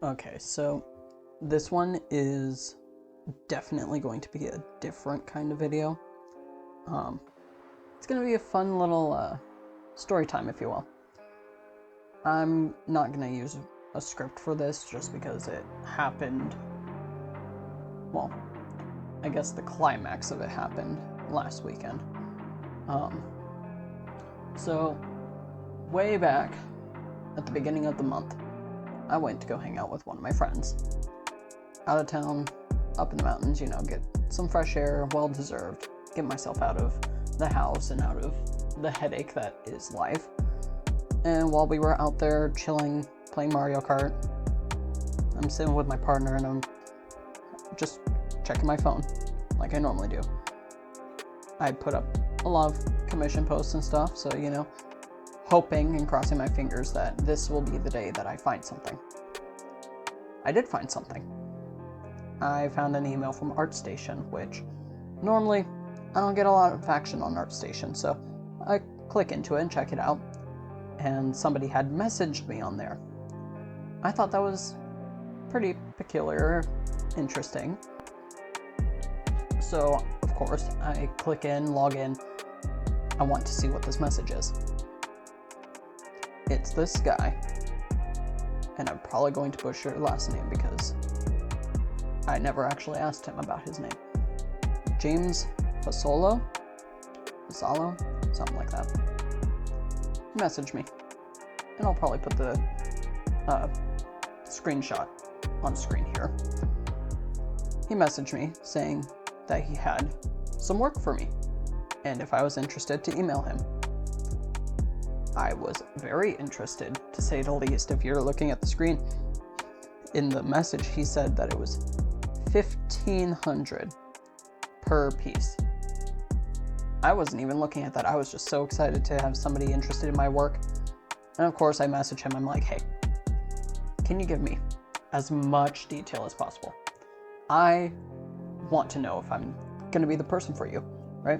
Okay, so this one is definitely going to be a different kind of video. It's going to be a fun little story time, if you will. I'm not going to use a script for this just because it happened, well, I guess the climax of it happened last weekend. So way back at the beginning of the month, I went to go hang out with one of my friends. Out of town, up in the mountains, get some fresh air, well deserved, get myself out of the house and out of the headache that is life. And while we were out there chilling, playing Mario Kart, I'm sitting with my partner and I'm just checking my phone like I normally do. I put up a lot of commission posts and stuff, so hoping and crossing my fingers that this will be the day that I find something. I did find something. I found an email from ARTSTATION, which normally I don't get a lot of action on ARTSTATION, so I click into it and check it out, and somebody had messaged me on there. I thought that was pretty peculiar, interesting. So, of course, I click in, log in. I want to see what this message is. It's this guy, and I'm probably going to butcher his last name because I never actually asked him about his name. James Fasolo, something like that. He messaged me, and I'll probably put the screenshot on screen here. He messaged me saying that he had some work for me, and if I was interested to email him. I was very interested, to say the least. If you're looking at the screen, in the message he said that it was $1,500 per piece. I wasn't even looking at that. I was just so excited to have somebody interested in my work. And of course I message him. I'm like, hey, can you give me as much detail as possible? I want to know if I'm going to be the person for you, right?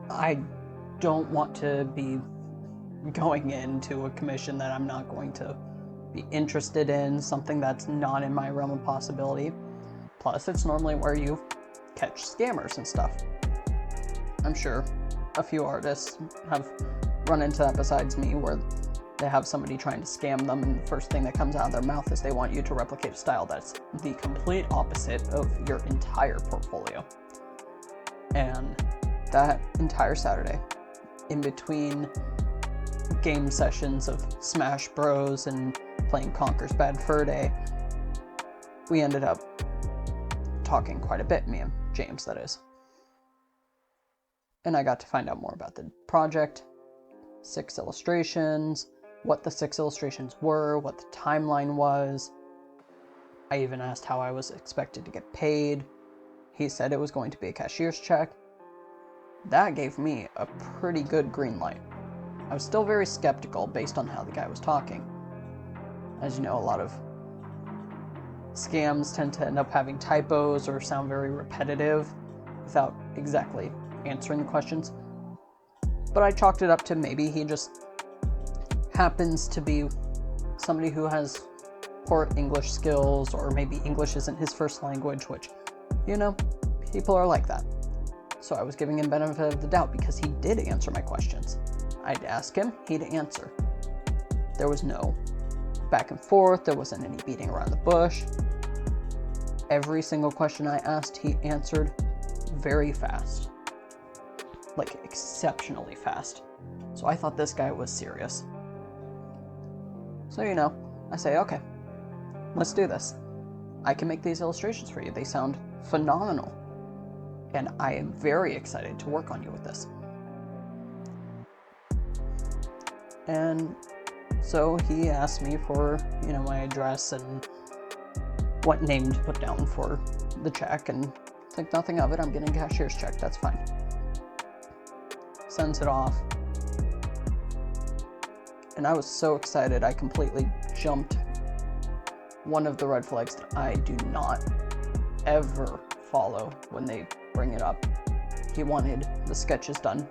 I don't want to be going into a commission that I'm not going to be interested in, something that's not in my realm of possibility. Plus, it's normally where you catch scammers and stuff. I'm sure a few artists have run into that besides me, where they have somebody trying to scam them, and the first thing that comes out of their mouth is they want you to replicate a style that's the complete opposite of your entire portfolio. And that entire Saturday, in between game sessions of Smash Bros and playing Conker's Bad Fur Day, we ended up talking quite a bit, me and James, that is. And I got to find out more about the project, 6 illustrations, what the 6 illustrations were, what the timeline was. I even asked how I was expected to get paid. He said it was going to be a cashier's check. That gave me a pretty good green light. I was still very skeptical based on how the guy was talking. As you know, a lot of scams tend to end up having typos or sound very repetitive without exactly answering the questions. But I chalked it up to maybe he just happens to be somebody who has poor English skills, or maybe English isn't his first language, which, people are like that. So I was giving him benefit of the doubt because he did answer my questions. I'd ask him, he'd answer. There was no back and forth, there wasn't any beating around the bush. Every single question I asked, he answered very fast. Like, exceptionally fast. So I thought this guy was serious. So, I say, okay, let's do this. I can make these illustrations for you. They sound phenomenal. And I am very excited to work on you with this. And so he asked me for, my address and what name to put down for the check, and think nothing of it. I'm getting a cashier's check. That's fine. Sends it off. And I was so excited, I completely jumped one of the red flags that I do not ever follow when they bring it up. He wanted the sketches done,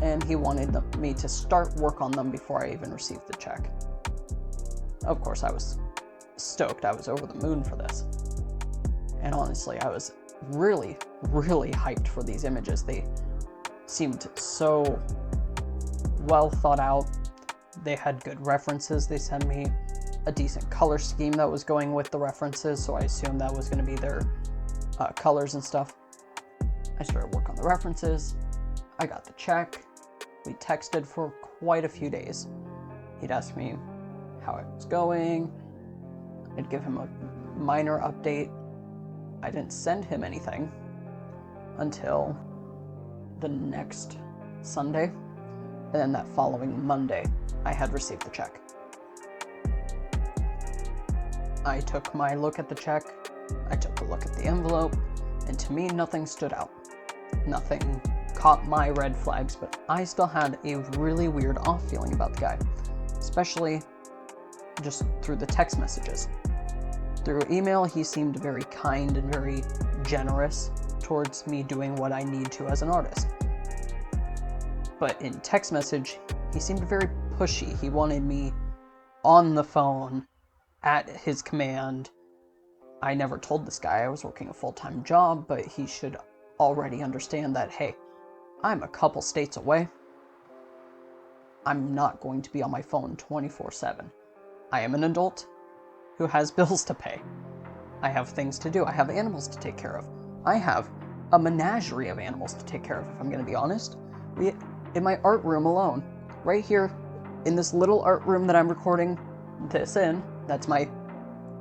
and he wanted me to start work on them before I even received the check. Of course, I was stoked. I was over the moon for this. And honestly, I was really, really hyped for these images. They seemed so well thought out. They had good references. They sent me a decent color scheme that was going with the references, so I assumed that was going to be their colors and stuff. I started work on the references. I got the check. We texted for quite a few days. He'd ask me how it was going. I'd give him a minor update. I didn't send him anything until the next Sunday, and then that following Monday, I had received the check. I took my look at the check, I took a look at the envelope, and to me, nothing stood out. Nothing caught my red flags, but I still had a really weird off feeling about the guy, especially just through the text messages. Through email, he seemed very kind and very generous towards me doing what I need to as an artist. But in text message, he seemed very pushy. He wanted me on the phone at his command. I never told this guy I was working a full-time job, but he should already understand that, hey, I'm a couple states away. I'm not going to be on my phone 24/7. I am an adult who has bills to pay. I have things to do. I have animals to take care of. I have a menagerie of animals to take care of, if I'm going to be honest. In my art room alone, right here in this little art room that I'm recording this in, that's my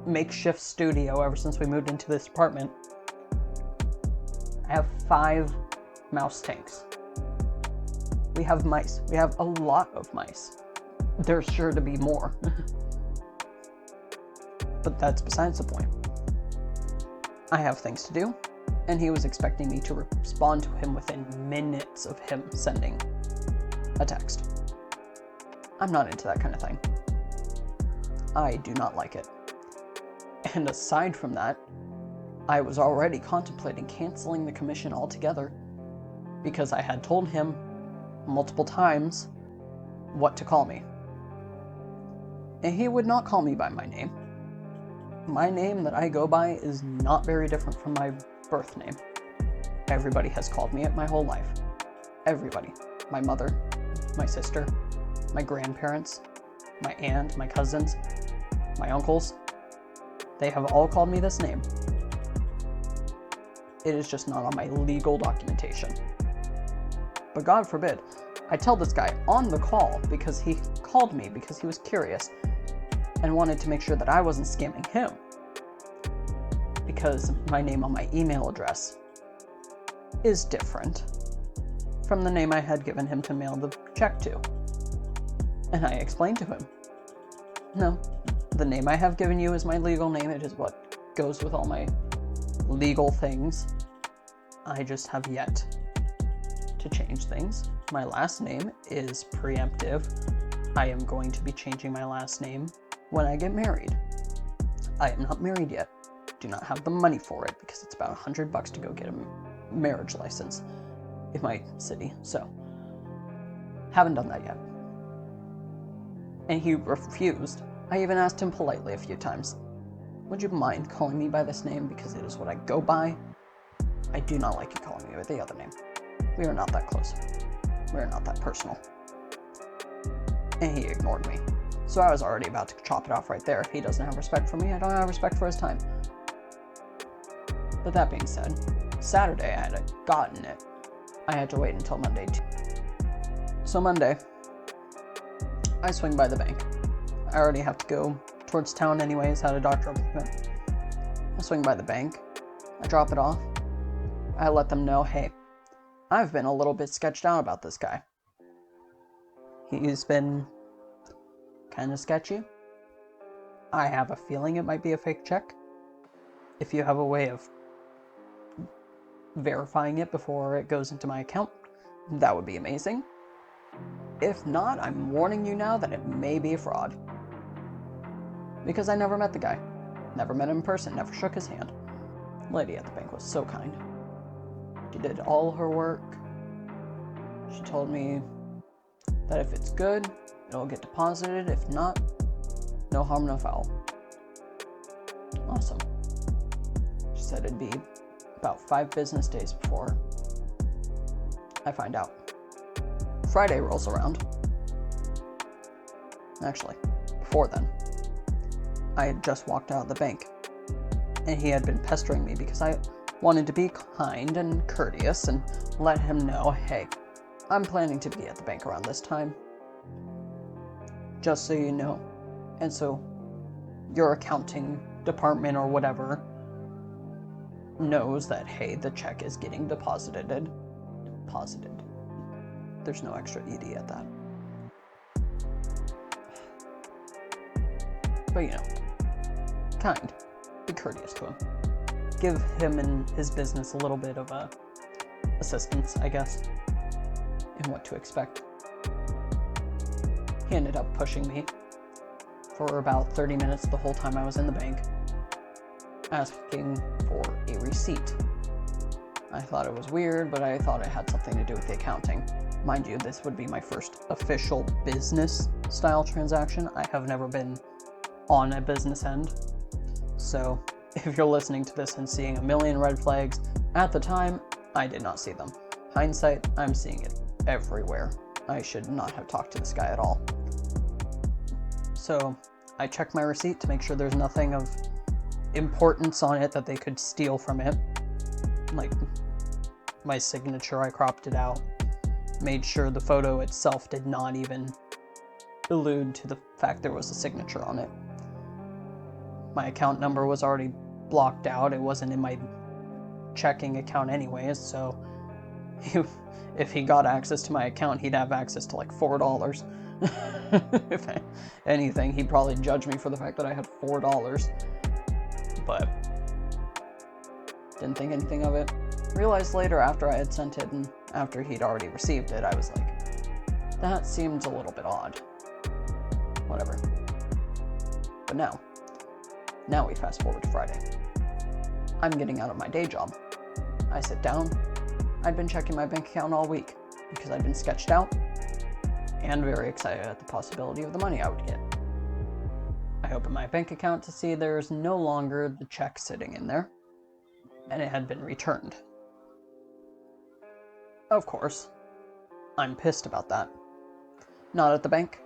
makeshift studio ever since we moved into this apartment, I have 5 mouse tanks. We have mice. We have a lot of mice. There's sure to be more. But that's besides the point. I have things to do, and he was expecting me to respond to him within minutes of him sending a text. I'm not into that kind of thing. I do not like it. And aside from that, I was already contemplating canceling the commission altogether because I had told him multiple times what to call me. And he would not call me by my name. My name that I go by is not very different from my birth name. Everybody has called me it my whole life. Everybody. My mother, my sister, my grandparents, my aunt, my cousins, my uncles. They have all called me this name. It is just not on my legal documentation. But God forbid, I tell this guy on the call because he called me because he was curious and wanted to make sure that I wasn't scamming him, because my name on my email address is different from the name I had given him to mail the check to. And I explained to him, no, the name I have given you is my legal name. It is what goes with all my legal things. I just have yet to change things. My last name is preemptive. I am going to be changing my last name when I get married. I am not married yet. Do not have the money for it because it's about $100 to go get a marriage license in my city. So, haven't done that yet. And he refused. I even asked him politely a few times, would you mind calling me by this name because it is what I go by? I do not like you calling me by the other name. We are not that close. We are not that personal. And he ignored me. So I was already about to chop it off right there. If he doesn't have respect for me, I don't have respect for his time. But that being said, Saturday I had gotten it. I had to wait until Monday too. So Monday, I swing by the bank. I already have to go towards town anyways, had a doctor appointment. I swing by the bank. I drop it off. I let them know, hey, I've been a little bit sketched out about this guy. He's been kind of sketchy. I have a feeling it might be a fake check. If you have a way of verifying it before it goes into my account, that would be amazing. If not, I'm warning you now that it may be a fraud. Because I never met the guy. Never met him in person, never shook his hand. The lady at the bank was so kind. She did all her work. She told me that if it's good, it'll get deposited. If not, No harm, no foul. Awesome. She said it'd be about 5 business days before I find out. Friday rolls around. Actually, before then, I had just walked out of the bank, and he had been pestering me because I wanted to be kind and courteous and let him know, hey, I'm planning to be at the bank around this time. Just so you know. And so your accounting department or whatever knows that, hey, the check is getting deposited. There's no extra ED at that. But you know, kind. Be courteous to him. Give him and his business a little bit of assistance, I guess, in what to expect. He ended up pushing me for about 30 minutes the whole time I was in the bank, asking for a receipt. I thought it was weird, but I thought it had something to do with the accounting. Mind you, this would be my first official business-style transaction. I have never been on a business end. So if you're listening to this and seeing a million red flags, at the time, I did not see them. Hindsight, I'm seeing it everywhere. I should not have talked to this guy at all. So I checked my receipt to make sure there's nothing of importance on it that they could steal from it. Like my signature, I cropped it out. Made sure the photo itself did not even allude to the fact there was a signature on it. My account number was already blocked out. It wasn't in my checking account anyways, so if he got access to my account, he'd have access to like $4. If anything, he'd probably judge me for the fact that I had $4. But didn't think anything of it. Realized later after I had sent it and after he'd already received it, I was like, that seems a little bit odd. Whatever. But now we fast forward to Friday. I'm getting out of my day job. I sit down. I'd been checking my bank account all week because I'd been sketched out and very excited at the possibility of the money I would get. I opened my bank account to see there's no longer the check sitting in there, and it had been returned. Of course, I'm pissed about that. Not at the bank,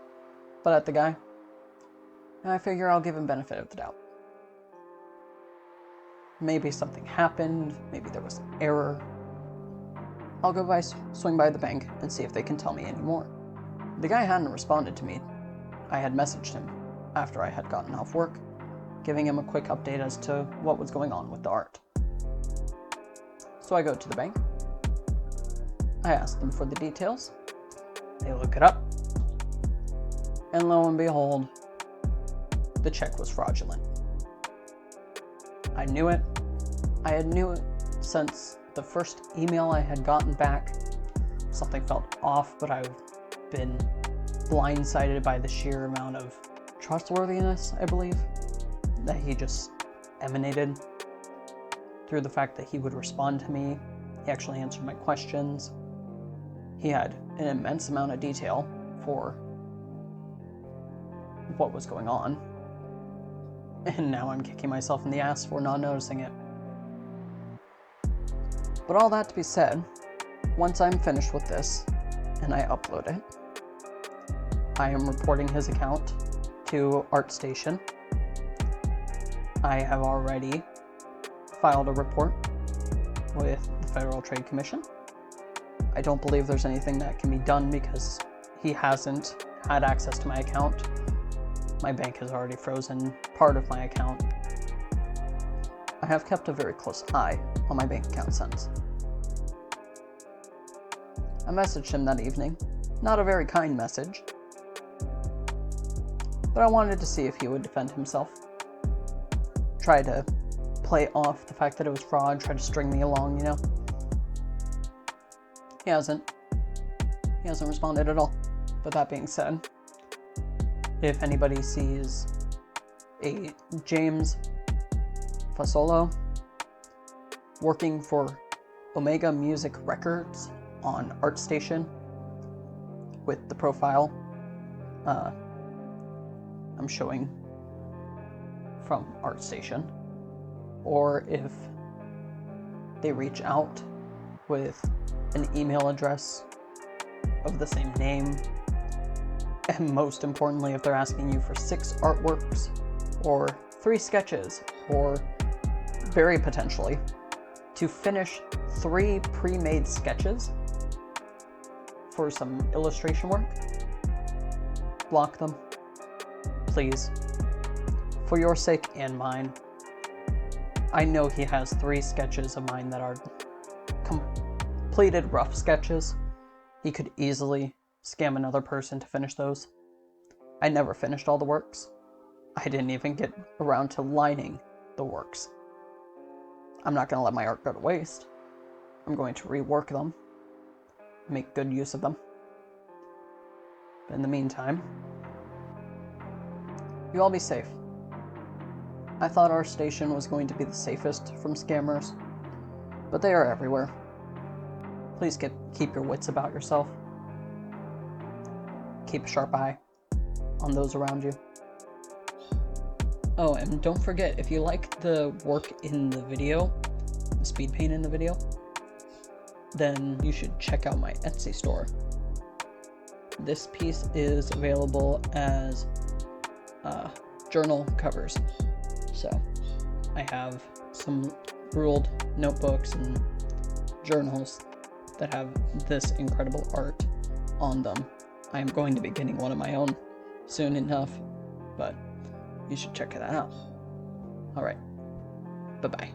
but at the guy. And I figure I'll give him benefit of the doubt. Maybe something happened, maybe there was an error. I'll go swing by the bank and see if they can tell me any more. The guy hadn't responded to me. I had messaged him after I had gotten off work, giving him a quick update as to what was going on with the art. So I go to the bank. I ask them for the details. They look it up. And lo and behold, the check was fraudulent. I knew it. I had knew it since the first email I had gotten back. Something felt off, but I've been blindsided by the sheer amount of trustworthiness, I believe, that he just emanated through the fact that he would respond to me. He actually answered my questions. He had an immense amount of detail for what was going on. And now I'm kicking myself in the ass for not noticing it. But all that to be said, once I'm finished with this and I upload it, I am reporting his account to ARTSTATION. I have already filed a report with the Federal Trade Commission. I don't believe there's anything that can be done because he hasn't had access to my account. My bank has already frozen part of my account. I have kept a very close eye on my bank account since. I messaged him that evening. Not a very kind message, but I wanted to see if he would defend himself. Try to play off the fact that it was fraud, try to string me along, you know? He hasn't responded at all. But that being said, if anybody sees a James Fasolo working for Omega Music Records on ArtStation with the profile I'm showing from ArtStation, or if they reach out with an email address of the same name, and most importantly, if they're asking you for 6 artworks or 3 sketches, or very potentially to finish 3 pre-made sketches for some illustration work, block them, please. For your sake and mine. I know he has 3 sketches of mine that are completed rough sketches. He could easily scam another person to finish those. I never finished all the works. I didn't even get around to lining the works. I'm not going to let my art go to waste. I'm going to rework them, make good use of them. But in the meantime, you all be safe. I thought our station was going to be the safest from scammers, but they are everywhere. Please keep your wits about yourself. Keep a sharp eye on those around you. Oh, and don't forget, if you like the work in the video, the speed paint in the video, then you should check out my Etsy store. This piece is available as journal covers. So I have some ruled notebooks and journals that have this incredible art on them. I am going to be getting one of my own soon enough, but you should check that out. Alright, bye-bye.